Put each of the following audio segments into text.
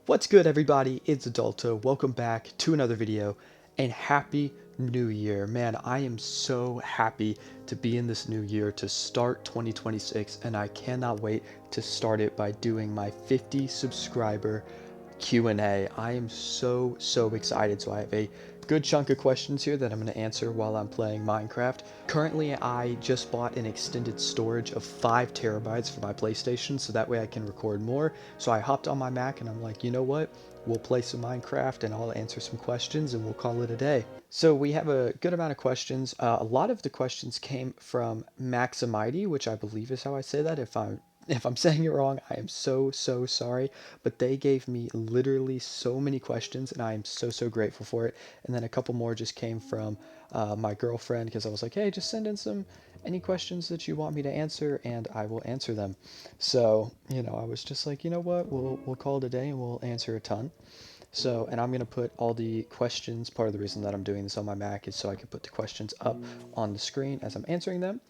What's good, everybody? It's Dalto. Welcome back to another video, and happy new year. Man, I am so happy to be in this new year, to start 2026, and I cannot wait to start it by doing my 50 subscriber Q&A. I am so excited. So I have a good chunk of questions here that I'm going to answer while I'm playing Minecraft. Currently, I just bought an extended storage of 5 terabytes for my PlayStation, so that way I can record more. So I hopped on my Mac and I'm like, you know what? We'll play some Minecraft and I'll answer some questions and we'll call it a day. So we have a good amount of questions. A lot of the questions came from Maximighty, which I believe is how I say that. If I'm saying it wrong, I am so sorry. But they gave me literally so many questions, and I am so grateful for it. And then a couple more just came from my girlfriend, because I was like, hey, just send in any questions that you want me to answer, and I will answer them. So I was just like, you know what, we'll call it a day, and we'll answer a ton. So, and I'm going to put all the questions. Part of the reason that I'm doing this on my Mac is so I can put the questions up on the screen as I'm answering them.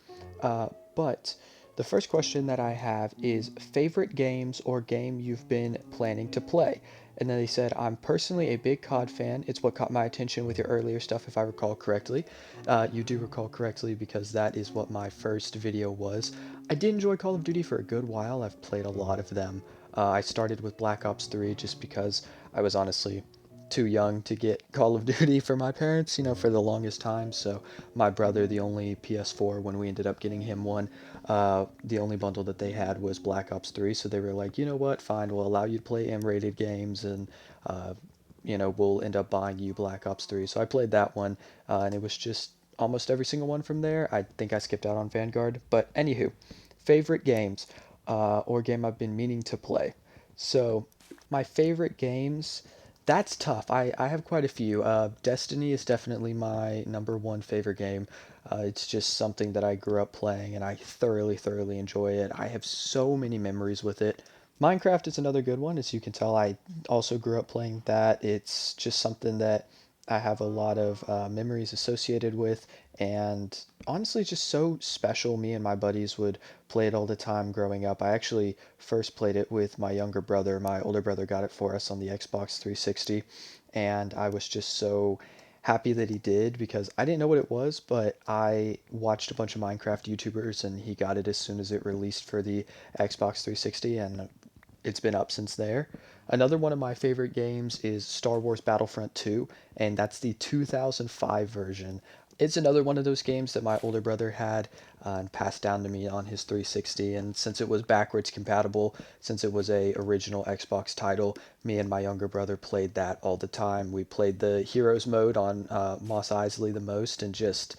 But the first question that I have is favorite games or game you've been planning to play. And then they said, I'm personally a big COD fan. It's what caught my attention with your earlier stuff, if I recall correctly. You do recall correctly, because that is what my first video was. I did enjoy Call of Duty for a good while. I've played a lot of them. I started with Black Ops 3 just because I was honestly too young to get Call of Duty for my parents, for the longest time. So my brother, the only PS4, when we ended up getting him one, the only bundle that they had was Black Ops 3. So they were like, you know what, fine, we'll allow you to play M-rated games, and we'll end up buying you Black Ops 3. So I played that one, and it was just almost every single one from there. I think I skipped out on Vanguard. But anywho, favorite games, or game I've been meaning to play. So my favorite games, that's tough. I have quite a few. Destiny is definitely my number one favorite game. It's just something that I grew up playing and I thoroughly enjoy it. I have so many memories with it. Minecraft is another good one. As you can tell, I also grew up playing that. It's just something that I have a lot of memories associated with, and honestly, it's just so special. Me and my buddies would play it all the time growing up. I actually first played it with my younger brother. My older brother got it for us on the Xbox 360, and I was just so happy that he did, because I didn't know what it was, but I watched a bunch of Minecraft YouTubers and he got it as soon as it released for the Xbox 360, and it's been up since there. Another one of my favorite games is Star Wars Battlefront 2, and that's the 2005 version. It's another one of those games that my older brother had and passed down to me on his 360, and since it was backwards compatible, since it was a original Xbox title, me and my younger brother played that all the time. We played the Heroes mode on Mos Eisley the most, and just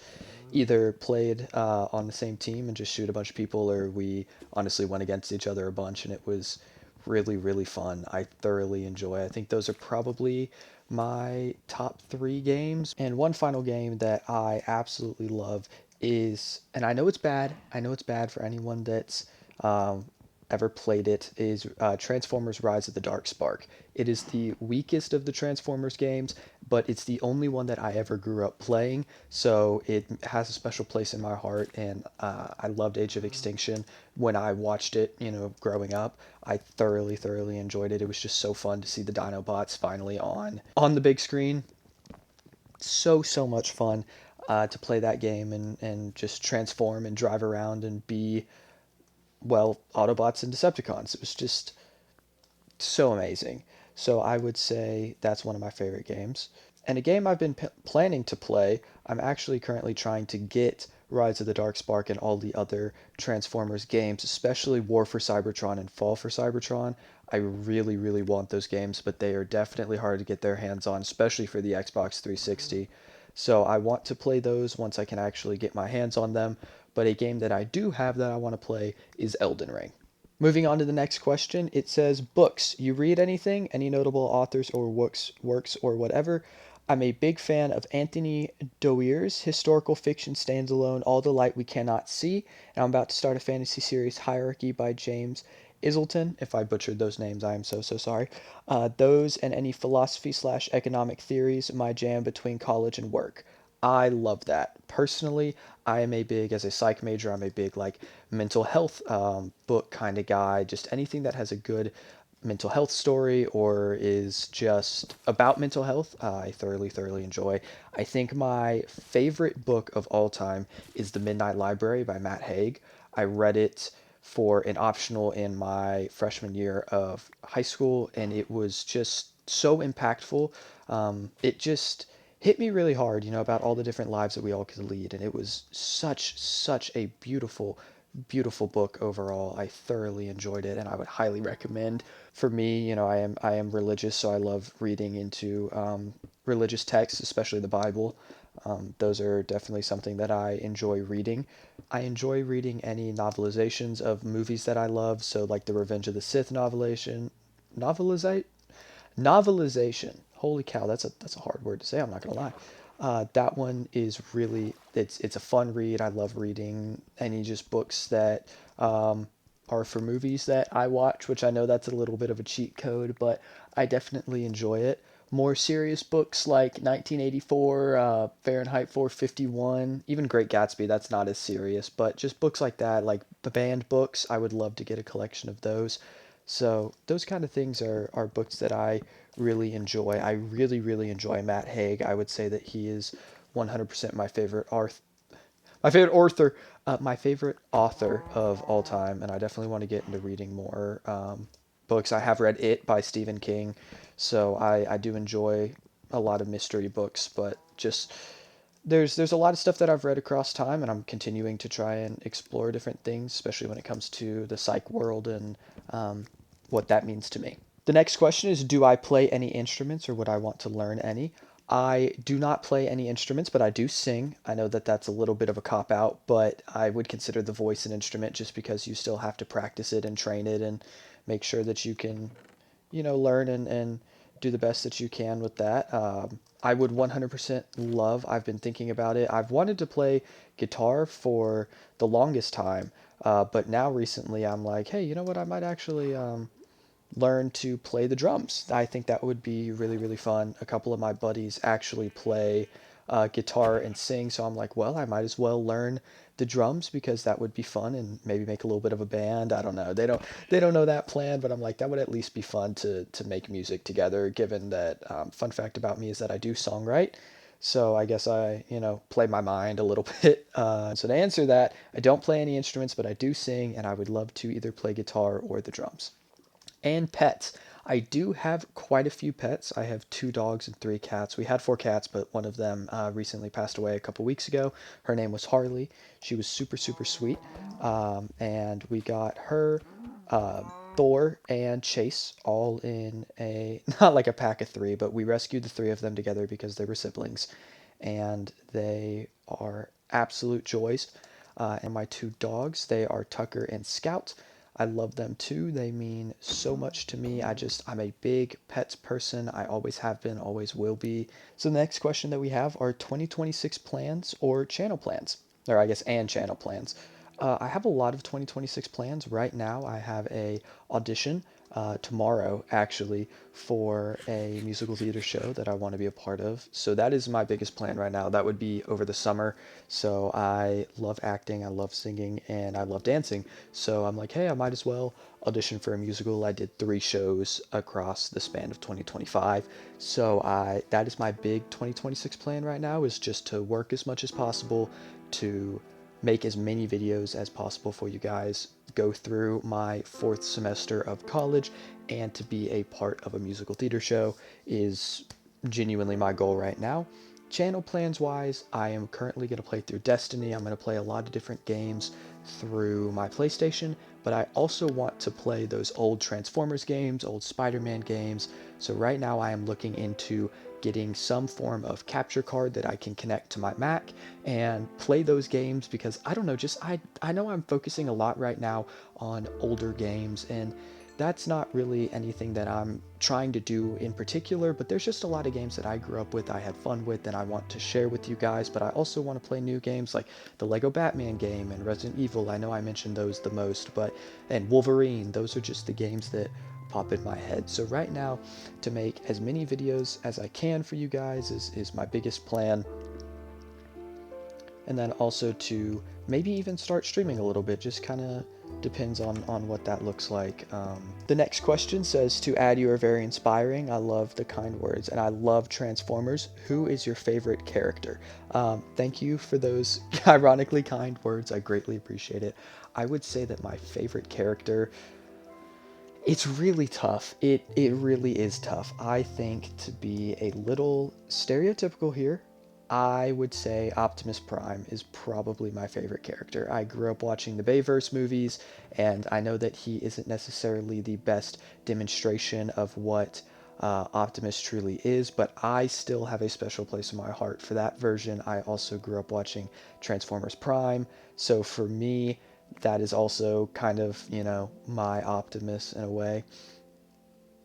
either played on the same team and just shoot a bunch of people, or we honestly went against each other a bunch, and it was really fun. I thoroughly enjoy. I think those are probably my top 3 games. And one final game that I absolutely love is, and I know it's bad. I know it's bad for anyone that's um, ever played it, is Transformers Rise of the Dark Spark. It is the weakest of the Transformers games, but it's the only one that I ever grew up playing, so it has a special place in my heart, and I loved Age of Extinction when I watched it, growing up. I thoroughly enjoyed it. It was just so fun to see the Dinobots finally on the big screen. So much fun to play that game and just transform and drive around and be, well, Autobots and Decepticons. It was just so amazing. So I would say that's one of my favorite games. And a game I've been planning to play, I'm actually currently trying to get Rise of the Dark Spark and all the other Transformers games, especially War for Cybertron and Fall for Cybertron. I really want those games, but they are definitely hard to get their hands on, especially for the Xbox 360. So I want to play those once I can actually get my hands on them. But a game that I do have that I want to play is Elden Ring. Moving on to the next question, it says, books. You read anything? Any notable authors or works or whatever? I'm a big fan of Anthony Doerr's historical fiction standalone All the Light We Cannot See, and I'm about to start a fantasy series, Hierarchy by James Iselton. If I butchered those names, I am so sorry. Those and any philosophy slash economic theories, my jam between college and work. I love that. Personally, I am a big, as a psych major, I'm a big like mental health book kind of guy. Just anything that has a good mental health story or is just about mental health, I thoroughly enjoy. I think my favorite book of all time is The Midnight Library by Matt Haig. I read it for an optional in my freshman year of high school, and it was just so impactful. It just hit me really hard, about all the different lives that we all could lead, and it was such a beautiful book overall. I thoroughly enjoyed it, and I would highly recommend. For me, I am religious, so I love reading into religious texts, especially the Bible. Those are definitely something that I enjoy reading. I enjoy reading any novelizations of movies that I love, so like the Revenge of the Sith novelization, novelization. Holy cow, that's a hard word to say. I'm not gonna lie. That one is really it's a fun read. I love reading any just books that are for movies that I watch, which I know that's a little bit of a cheat code, but I definitely enjoy it. More serious books like 1984, Fahrenheit 451, even Great Gatsby, that's not as serious, but just books like that, like the banned books, I would love to get a collection of those. So those kind of things are books that I really enjoy. I really enjoy Matt Haig. I would say that he is 100% my favorite author, my favorite author of all time, and I definitely want to get into reading more books. I have read It by Stephen King, so I do enjoy a lot of mystery books, but just there's a lot of stuff that I've read across time, and I'm continuing to try and explore different things, especially when it comes to the psych world and what that means to me. The next question is, do I play any instruments or would I want to learn any? I do not play any instruments, but I do sing. I know that that's a little bit of a cop out, but I would consider the voice an instrument just because you still have to practice it and train it and make sure that you can, learn and do the best that you can with that. I would 100% love, I've been thinking about it. I've wanted to play guitar for the longest time, but now recently I'm like, hey, you know what? I might actually learn to play the drums. I think that would be really fun. A couple of my buddies actually play guitar and sing, so I'm like, well, I might as well learn the drums because that would be fun and maybe make a little bit of a band. I don't know. They don't know that plan, but I'm like, that would at least be fun to make music together. Given that, fun fact about me is that I do songwrite. So I guess I, play my mind a little bit. So to answer that, I don't play any instruments, but I do sing, and I would love to either play guitar or the drums. And pets. I do have quite a few pets. I have 2 dogs and 3 cats. We had 4 cats, but one of them recently passed away a couple weeks ago. Her name was Harley. She was super sweet. And we got her, Thor, and Chase all in a, not like a pack of 3, but we rescued the 3 of them together because they were siblings. And they are absolute joys. And my 2 dogs, they are Tucker and Scout. I love them too. They mean so much to me. I'm a big pets person. I always have been, always will be. So the next question that we have are 2026 plans or channel plans, or I guess and channel plans. I have a lot of 2026 plans. Right now, I have a audition tomorrow, actually, for a musical theater show that I want to be a part of. So that is my biggest plan right now. That would be over the summer. So I love acting, I love singing, and I love dancing. So I'm like, hey, I might as well audition for a musical. I did 3 shows across the span of 2025. So that is my big 2026 plan right now, is just to work as much as possible to make as many videos as possible for you guys, go through my 4th semester of college, and to be a part of a musical theater show is genuinely my goal right now. Channel plans wise, I am currently going to play through Destiny. I'm going to play a lot of different games through my PlayStation, but I also want to play those old Transformers games, old Spider-Man games. So right now I am looking into getting some form of capture card that I can connect to my Mac and play those games, because I don't know, just I know I'm focusing a lot right now on older games, and that's not really anything that I'm trying to do in particular, but there's just a lot of games that I grew up with, I had fun with, and I want to share with you guys. But I also want to play new games like the Lego Batman game and Resident Evil. I know I mentioned those the most, but and Wolverine. Those are just the games that pop in my head. So right now, to make as many videos as I can for you guys is my biggest plan. And then also to maybe even start streaming a little bit, just kind of Depends on what that looks like. The next question says, to add, you are very inspiring. I love the kind words, and I love Transformers. Who is your favorite character? Thank you for those ironically kind words. I greatly appreciate it. I would say that my favorite character, it's really tough. It really is tough. I think, to be a little stereotypical here, I would say Optimus Prime is probably my favorite character. I grew up watching the Bayverse movies, and I know that he isn't necessarily the best demonstration of what Optimus truly is, but I still have a special place in my heart for that version. I also grew up watching Transformers Prime, so for me, that is also kind of, my Optimus in a way.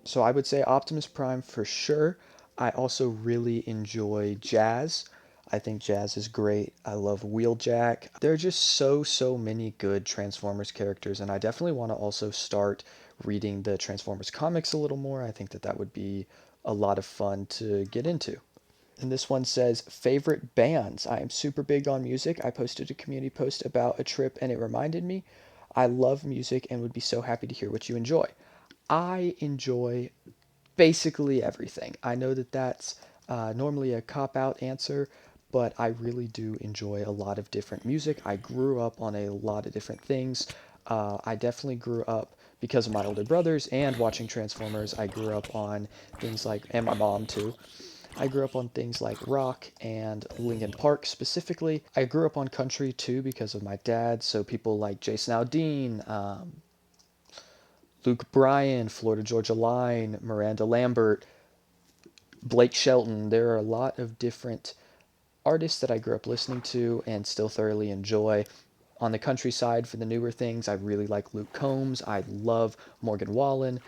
So I would say Optimus Prime for sure. I also really enjoy Jazz. I think Jazz is great. I love Wheeljack. There are just so many good Transformers characters, and I definitely want to also start reading the Transformers comics a little more. I think that that would be a lot of fun to get into. And this one says, favorite bands. I am super big on music. I posted a community post about a trip and it reminded me. I love music and would be so happy to hear what you enjoy. I enjoy basically everything. I know that that's normally a cop out answer, but I really do enjoy a lot of different music. I grew up on a lot of different things. I definitely grew up because of my older brothers and watching Transformers. I grew up on things like, and my mom too. I grew up on things like rock and Linkin Park specifically. I grew up on country too because of my dad, so people like Jason Aldean, Luke Bryan, Florida Georgia Line, Miranda Lambert, Blake Shelton. There are a lot of different artists that I grew up listening to and still thoroughly enjoy. On the countryside, for the newer things, I really like Luke Combs. I love Morgan Wallen.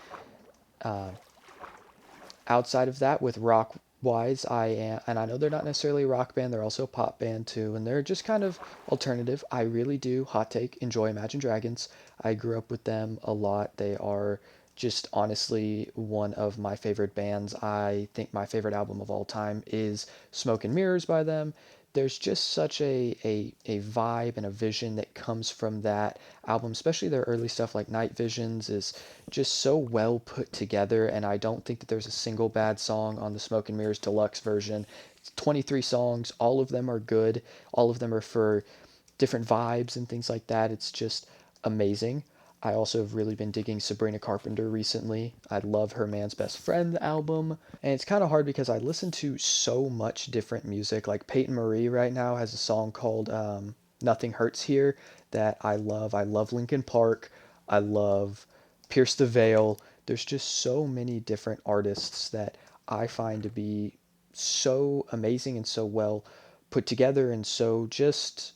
Outside of that, with rock wise, I am, and I know they're not necessarily a rock band, they're also a pop band too, and they're just kind of alternative. I really do, hot take, enjoy Imagine Dragons. I grew up with them a lot. They are just honestly one of my favorite bands. I think my favorite album of all time is Smoke and Mirrors by them. There's just such a vibe and a vision that comes from that album, especially their early stuff like Night Visions is just so well put together, and I don't think that there's a single bad song on the Smoke and Mirrors deluxe version. It's 23 songs, all of them are good, all of them are for different vibes and things like that. It's just amazing. I also have really been digging Sabrina Carpenter recently. I love her Man's Best Friend album. And it's kind of hard because I listen to so much different music. Like Peyton Marie right now has a song called Nothing Hurts Here that I love. I love Linkin Park. I love Pierce the Veil. There's just so many different artists that I find to be so amazing and so well put together and so just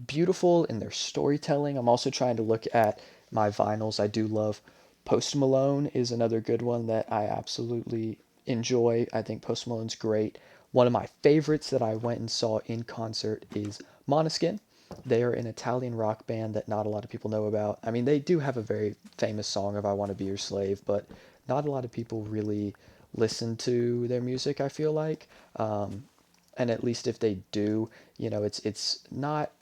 beautiful in their storytelling. I'm also trying to look at my vinyls. I do love Post Malone is another good one that I absolutely enjoy. I think Post Malone's great. One of my favorites that I went and saw in concert is Måneskin. They are an Italian rock band that not a lot of people know about. I mean, they do have a very famous song of I Want to Be Your Slave, but not a lot of people really listen to their music, I feel like. And at least if they do, it's not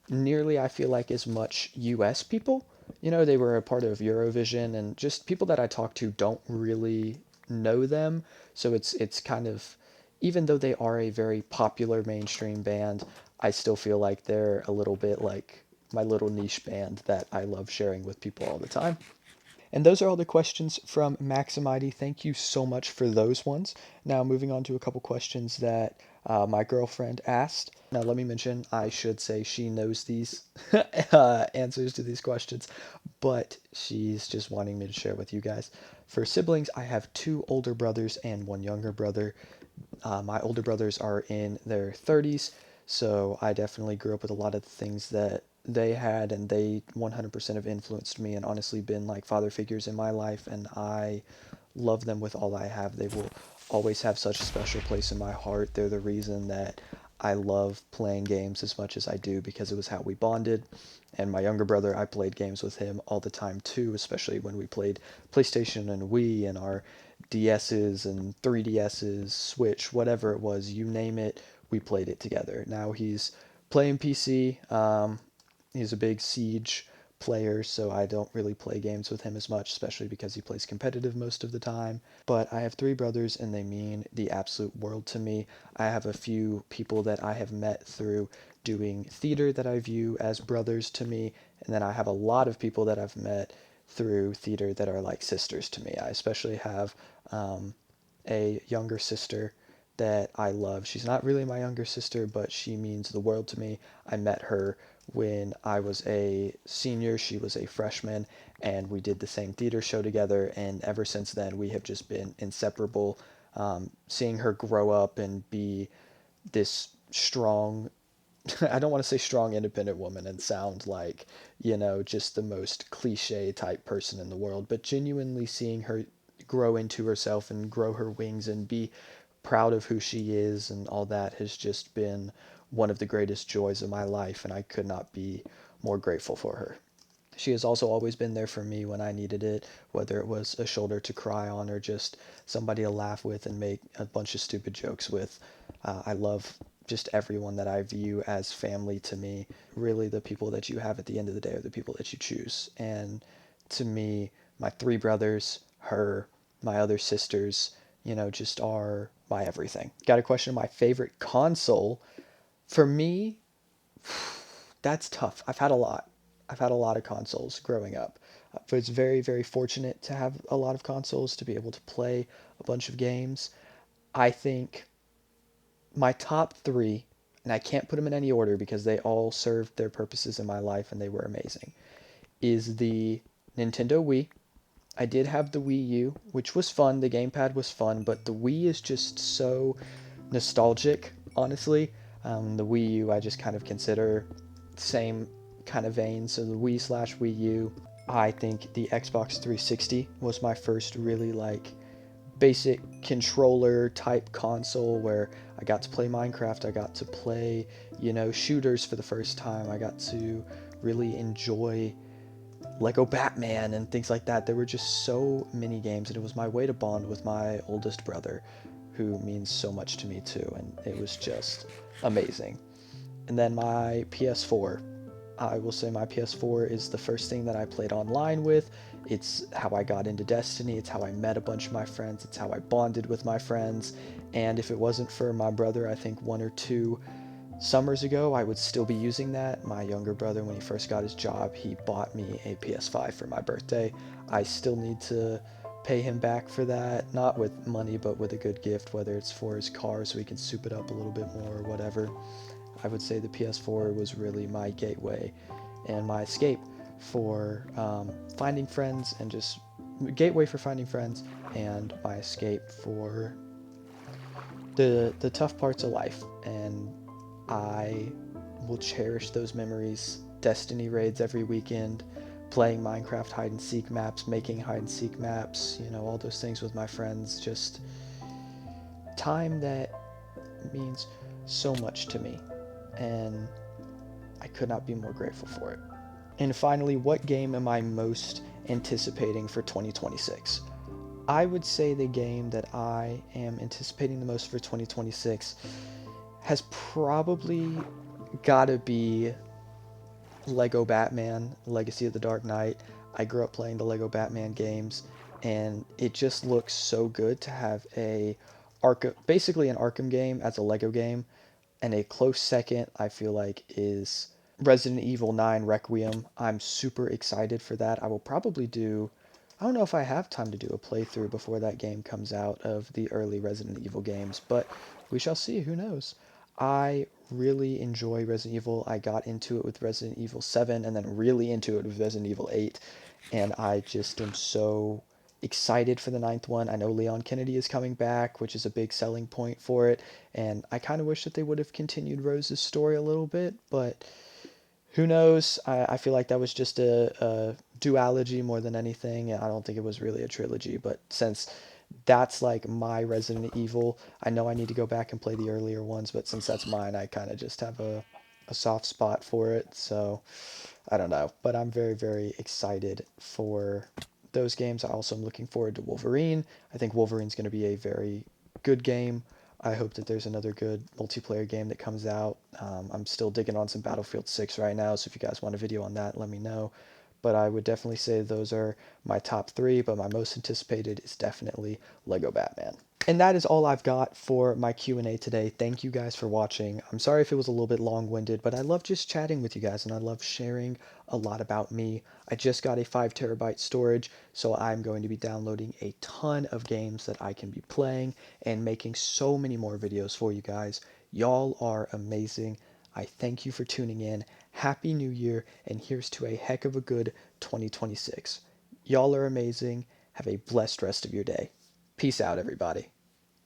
nearly, I feel like, as much US people. They were a part of Eurovision, and just people that I talk to don't really know them. So it's kind of, even though they are a very popular mainstream band, I still feel like they're a little bit like my little niche band that I love sharing with people all the time. And those are all the questions from Maximidy. Thank you so much for those ones. Now, moving on to a couple questions that my girlfriend asked. Now, let me mention, I should say she knows these answers to these questions, but she's just wanting me to share with you guys. For siblings, I have two older brothers and one younger brother. My older brothers are in their 30s, so I definitely grew up with a lot of the things that they had, and they 100% have influenced me and honestly been like father figures in my life, and I love them with all I have. They will always have such a special place in my heart. They're the reason that I love playing games as much as I do because it was how we bonded. And my younger brother, I played games with him all the time too, especially when we played PlayStation and Wii and our DS's and 3DS's, Switch, whatever it was, you name it, we played it together. Now he's playing PC. He's a big Siege player, so I don't really play games with him as much, especially because he plays competitive most of the time. But I have three brothers, and they mean the absolute world to me. I have a few people that I have met through doing theater that I view as brothers to me, and then I have a lot of people that I've met through theater that are like sisters to me. I especially have a younger sister that I love. She's not really my younger sister, but she means the world to me. I met her when I was a senior, she was a freshman, and we did the same theater show together. And ever since then, we have just been inseparable. Seeing her grow up and be this strong, I don't want to say strong, independent woman and sound like, just the most cliche type person in the world, but genuinely seeing her grow into herself and grow her wings and be proud of who she is and all that has just been one of the greatest joys of my life, and I could not be more grateful for her. She has also always been there for me when I needed it, whether it was a shoulder to cry on or just somebody to laugh with and make a bunch of stupid jokes with. I love just everyone that I view as family to me. Really, the people that you have at the end of the day are the people that you choose. And to me, my three brothers, her, my other sisters, just are my everything. Got a question? My favorite console? For me, that's tough. I've had a lot. I've had a lot of consoles growing up. But it's very, very fortunate to have a lot of consoles to be able to play a bunch of games. I think my top three, and I can't put them in any order because they all served their purposes in my life and they were amazing, is the Nintendo Wii. I did have the Wii U, which was fun. The gamepad was fun, but the Wii is just so nostalgic, honestly. The Wii U I just kind of consider same kind of vein. So the Wii slash Wii U. I think the Xbox 360 was my first really like basic controller type console where I got to play Minecraft. I got to play, shooters for the first time. I got to really enjoy Lego Batman and things like that. There were just so many games, and it was my way to bond with my oldest brother, who means so much to me too, and it was just amazing. And then my PS4. I will say my PS4 is the first thing that I played online with. It's how I got into Destiny. It's how I met a bunch of my friends. It's how I bonded with my friends. And if it wasn't for my brother, I think 1 or 2 summers ago, I would still be using that. My younger brother, when he first got his job, he bought me a PS5 for my birthday. I still need to pay him back for that, not with money, but with a good gift, whether it's for his car so he can soup it up a little bit more or whatever. I would say the PS4 was really my gateway and my escape for finding friends and just gateway for finding friends and my escape for the tough parts of life. And I will cherish those memories. Destiny raids every weekend, playing Minecraft hide and seek maps, making hide and seek maps, all those things with my friends. Just time that means so much to me. And I could not be more grateful for it. And finally, what game am I most anticipating for 2026? I would say the game that I am anticipating the most for 2026 has probably got to be Lego Batman Legacy of the Dark Knight. I grew up playing the Lego Batman games, and it just looks so good to have basically an Arkham game as a Lego game. And a close second, I feel like, is Resident Evil 9 Requiem. I'm super excited for that. I will probably I don't know if I have time to do a playthrough before that game comes out of the early Resident Evil games, but we shall see. Who knows? I really enjoy Resident Evil. I got into it with Resident Evil 7 and then really into it with Resident Evil 8, and I just am so excited for the ninth one. I know Leon Kennedy is coming back, which is a big selling point for it, and I kind of wish that they would have continued Rose's story a little bit, but who knows? I feel like that was just a duology more than anything. I don't think it was really a trilogy, but since that's like my Resident Evil, I know I need to go back and play the earlier ones, but since that's mine, I kind of just have a soft spot for it, so I don't know. But I'm very, very excited for those games. I also am looking forward to Wolverine. I think Wolverine's going to be a very good game. I hope that there's another good multiplayer game that comes out. I'm still digging on some Battlefield 6 right now, so if you guys want a video on that, let me know. But I would definitely say those are my top three, but my most anticipated is definitely Lego Batman. And that is all I've got for my Q&A today. Thank you guys for watching. I'm sorry if it was a little bit long-winded, but I love just chatting with you guys, and I love sharing a lot about me. I just got a 5 terabyte storage, so I'm going to be downloading a ton of games that I can be playing and making so many more videos for you guys. Y'all are amazing. I thank you for tuning in. Happy New Year, and here's to a heck of a good 2026. Y'all are amazing. Have a blessed rest of your day. Peace out, everybody.